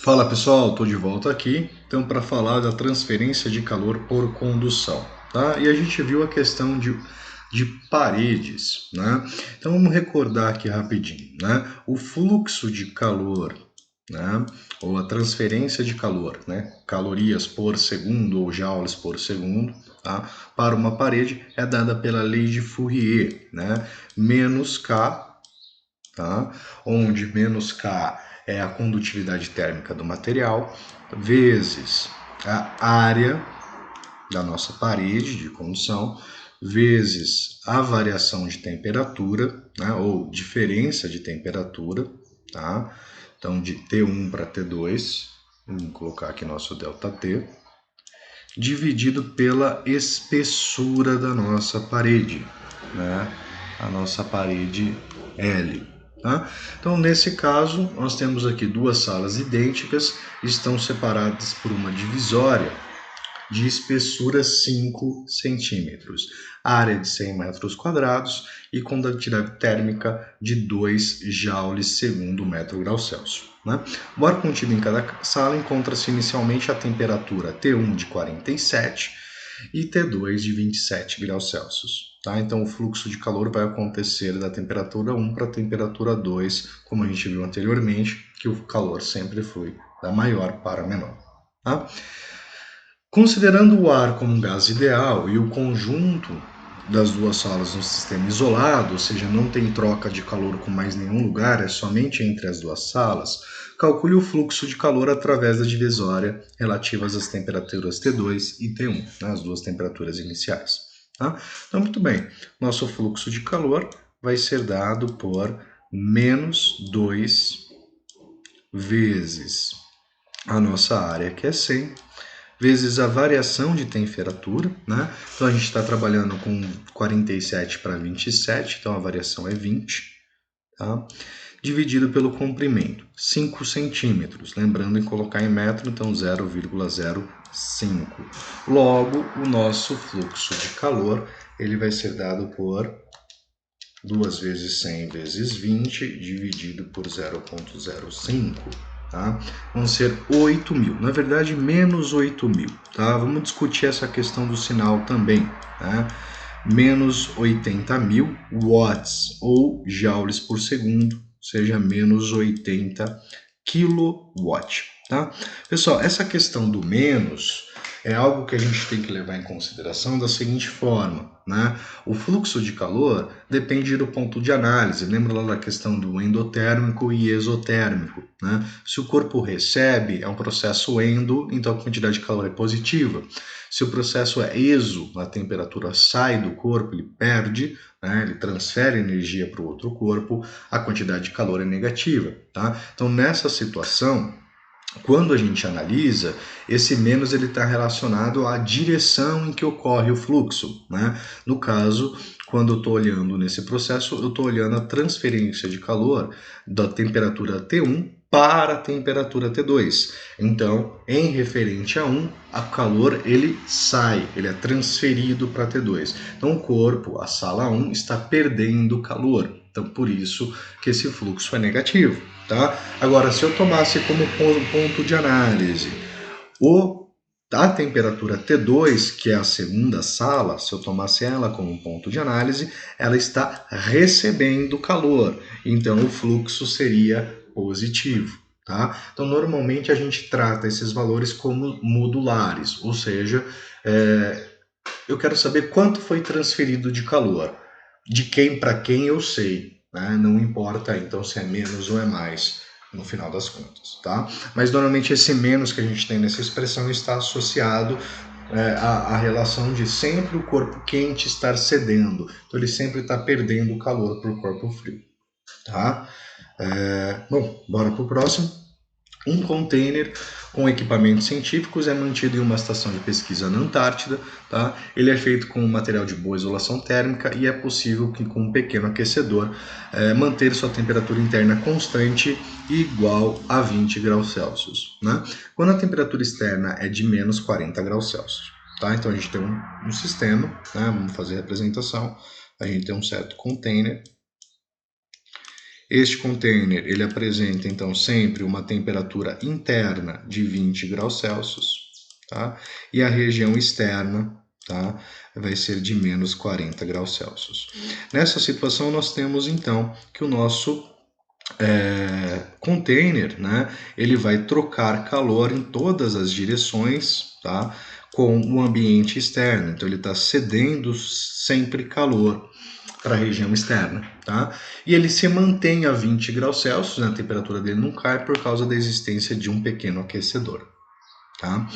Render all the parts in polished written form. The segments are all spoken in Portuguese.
Fala pessoal, estou de volta aqui então para falar da transferência de calor por condução, tá? E a gente viu a questão de paredes, né? Então vamos recordar aqui rapidinho, né? O fluxo de calor, né? Ou a transferência de calor, né? Calorias por segundo ou joules por segundo, tá? Para uma parede é dada pela lei de Fourier, né? Menos K, tá? Onde menos K é a condutividade térmica do material, vezes a área da nossa parede de condução, vezes a variação de temperatura, né, ou diferença de temperatura, tá? Então, de T1 para T2, vamos colocar aqui nosso ΔT, dividido pela espessura da nossa parede, né? A nossa parede L. Tá? Então, nesse caso, nós temos aqui duas salas idênticas, estão separadas por uma divisória de espessura 5 centímetros, área de 100 metros quadrados e condutividade térmica de 2 joules segundo metro grau Celsius. Né? O ar contido em cada sala encontra-se inicialmente a temperatura T1 de 47 e T2 de 27 graus Celsius. Tá? Então, o fluxo de calor vai acontecer da temperatura 1 para a temperatura 2, como a gente viu anteriormente, que o calor sempre flui da maior para a menor. Tá? Considerando o ar como um gás ideal e o conjunto das duas salas no sistema isolado, ou seja, não tem troca de calor com mais nenhum lugar, é somente entre as duas salas, calcule o fluxo de calor através da divisória relativas às temperaturas T2 e T1, né, as duas temperaturas iniciais. Tá? Então, muito bem, nosso fluxo de calor vai ser dado por menos 2 vezes a nossa área, que é 100, vezes a variação de temperatura, né? Então a gente está trabalhando com 47 para 27, então a variação é 20, tá? Dividido pelo comprimento, 5 centímetros, lembrando em colocar em metro, então 0,05. Logo, o nosso fluxo de calor ele vai ser dado por 2 vezes 100 vezes 20 dividido por 0,05. Tá? Vão ser 8.000, na verdade menos 8.000, tá? Vamos discutir essa questão do sinal também, tá? Menos 80.000 watts ou joules por segundo, ou seja, menos 80 kilowatt, tá? Pessoal, essa questão do menos é algo que a gente tem que levar em consideração da seguinte forma, né? O fluxo de calor depende do ponto de análise. Lembra lá da questão do endotérmico e exotérmico, né? Se o corpo recebe, é um processo endo, então a quantidade de calor é positiva. Se o processo é exo, a temperatura sai do corpo, ele perde, né? Ele transfere energia para o outro corpo, a quantidade de calor é negativa, tá? Então, nessa situação, quando a gente analisa, esse menos ele está relacionado à direção em que ocorre o fluxo, né? No caso, quando eu estou olhando nesse processo, eu estou olhando a transferência de calor da temperatura T1 para a temperatura T2. Então, em referente a 1, o calor ele sai, ele é transferido para T2. Então, o corpo, a sala 1, está perdendo calor. Então, por isso que esse fluxo é negativo. Tá? Agora, se eu tomasse como ponto de análise a temperatura T2, que é a segunda sala, se eu tomasse ela como ponto de análise, ela está recebendo calor, então o fluxo seria positivo. Tá? Então, normalmente a gente trata esses valores como modulares, ou seja, eu quero saber quanto foi transferido de calor. De quem para quem eu sei, né? Não importa então se é menos ou é mais no final das contas, tá? Mas normalmente esse menos que a gente tem nessa expressão está associado à relação de sempre o corpo quente estar cedendo, então ele sempre está perdendo calor para o corpo frio, tá? Bom, bora para o próximo. Um container com equipamentos científicos é mantido em uma estação de pesquisa na Antártida. Tá? Ele é feito com material de boa isolação térmica e é possível que com um pequeno aquecedor manter sua temperatura interna constante e igual a 20 graus Celsius. Né? Quando a temperatura externa é de menos 40 graus Celsius. Tá? Então a gente tem um sistema, né? Vamos fazer a representação, a gente tem um certo container Este container, ele apresenta, então, sempre uma temperatura interna de 20 graus Celsius, tá? E a região externa, tá, vai ser de menos 40 graus Celsius. Nessa situação, nós temos, então, que o nosso container, né, ele vai trocar calor em todas as direções, tá, com o ambiente externo. Então, ele está cedendo sempre calor para a região externa, tá? E ele se mantém a 20 graus Celsius, né? A temperatura dele não cai por causa da existência de um pequeno aquecedor, tá?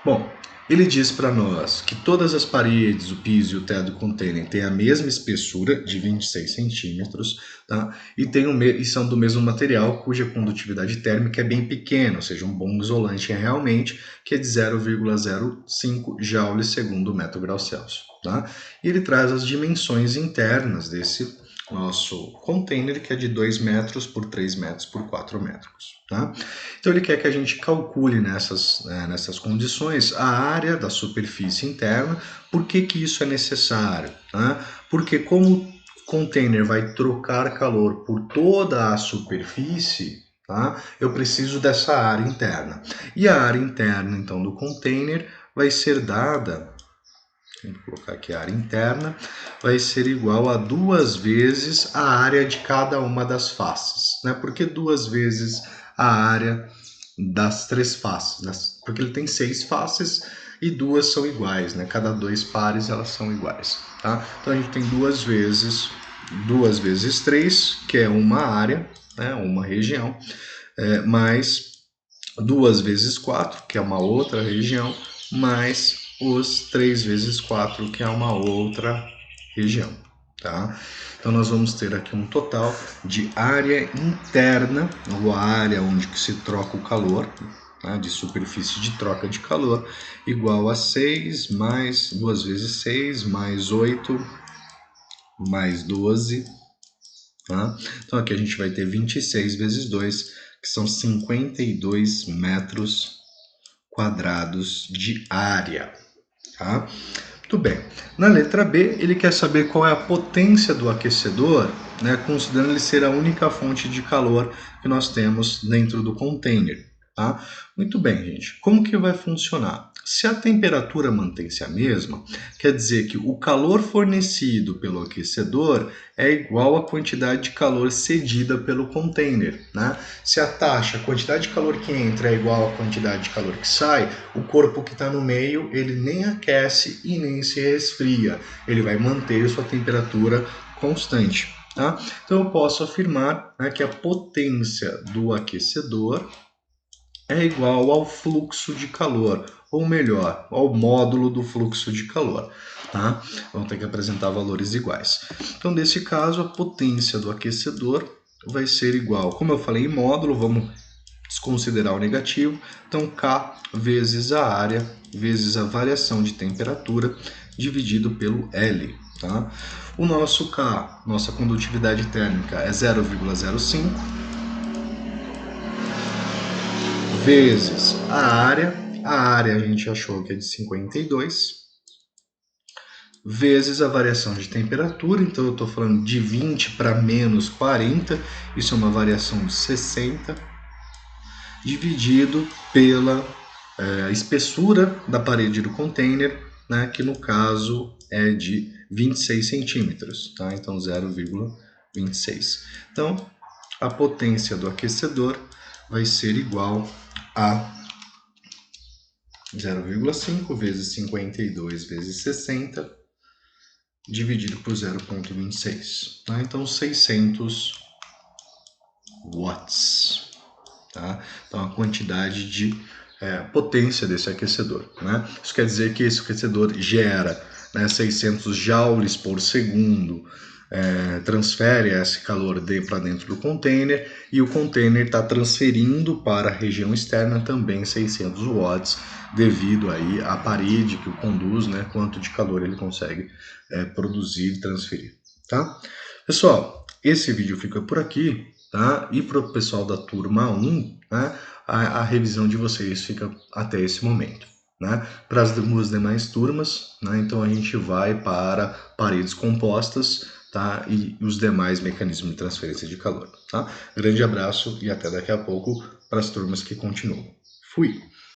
Bom, ele diz para nós que todas as paredes, o piso e o teto do container têm a mesma espessura de 26 centímetros, tá? E são do mesmo material, cuja condutividade térmica é bem pequena, ou seja, um bom isolante realmente, que é de 0,05 joules segundo metro grau Celsius, tá? E ele traz as dimensões internas desse nosso container, que é de 2 metros por 3 metros por 4 metros, tá? Então ele quer que a gente calcule nessas condições a área da superfície interna. Por que isso é necessário? Tá? Porque como o container vai trocar calor por toda a superfície, tá? Eu preciso dessa área interna. E a área interna, então, do container vai ser dada, vou colocar aqui a área interna, vai ser igual a 2 vezes a área de cada uma das faces, né? Por que 2 vezes a área das 3 faces? Né? Porque ele tem 6 faces e 2 são iguais, né? Cada 2 pares elas são iguais, tá? Então a gente tem 2 vezes 3, que é uma área, né? Uma região, mais 2 vezes 4, que é uma outra região, mais os 3 vezes 4, que é uma outra região, tá? Então nós vamos ter aqui um total de área interna, ou a área onde se troca o calor, tá? De superfície de troca de calor, igual a 6 mais 2 vezes 6, mais 8, mais 12, tá? Então aqui a gente vai ter 26 vezes 2, que são 52 metros quadrados de área, tá? Muito bem. Na letra B, ele quer saber qual é a potência do aquecedor, né, considerando ele ser a única fonte de calor que nós temos dentro do container, tá? Muito bem, gente. Como que vai funcionar? Se a temperatura mantém-se a mesma, quer dizer que o calor fornecido pelo aquecedor é igual à quantidade de calor cedida pelo container, né? Se a quantidade de calor que entra é igual à quantidade de calor que sai, o corpo que está no meio, ele nem aquece e nem se resfria. Ele vai manter sua temperatura constante, tá? Então eu posso afirmar, né, que a potência do aquecedor é igual ao fluxo de calor, ou melhor, ao módulo do fluxo de calor, tá? Vamos ter que apresentar valores iguais. Então, nesse caso, a potência do aquecedor vai ser igual, como eu falei em módulo, vamos desconsiderar o negativo, então K vezes a área vezes a variação de temperatura dividido pelo L, tá? O nosso K, nossa condutividade térmica é 0,05 vezes a área a gente achou que é de 52, vezes a variação de temperatura, então eu estou falando de 20 para menos 40, isso é uma variação de 60, dividido pela espessura da parede do container, né, que no caso é de 26 centímetros, tá? Então 0,26. Então a potência do aquecedor vai ser igual a 0,5 vezes 52 vezes 60 dividido por 0,26, tá? Então 600 watts, tá? Então a quantidade de potência desse aquecedor, né? Isso quer dizer que esse aquecedor gera, né, 600 joules por segundo, transfere esse calor para dentro do container, e o container está transferindo para a região externa também 600 watts, devido aí à parede que o conduz, né, quanto de calor ele consegue produzir e transferir, tá? Pessoal, esse vídeo fica por aqui, tá? E para o pessoal da turma 1, né, a revisão de vocês fica até esse momento, né? Para as duas demais turmas, né, então a gente vai para paredes compostas, tá? E os demais mecanismos de transferência de calor, tá? Grande abraço e até daqui a pouco para as turmas que continuam. Fui!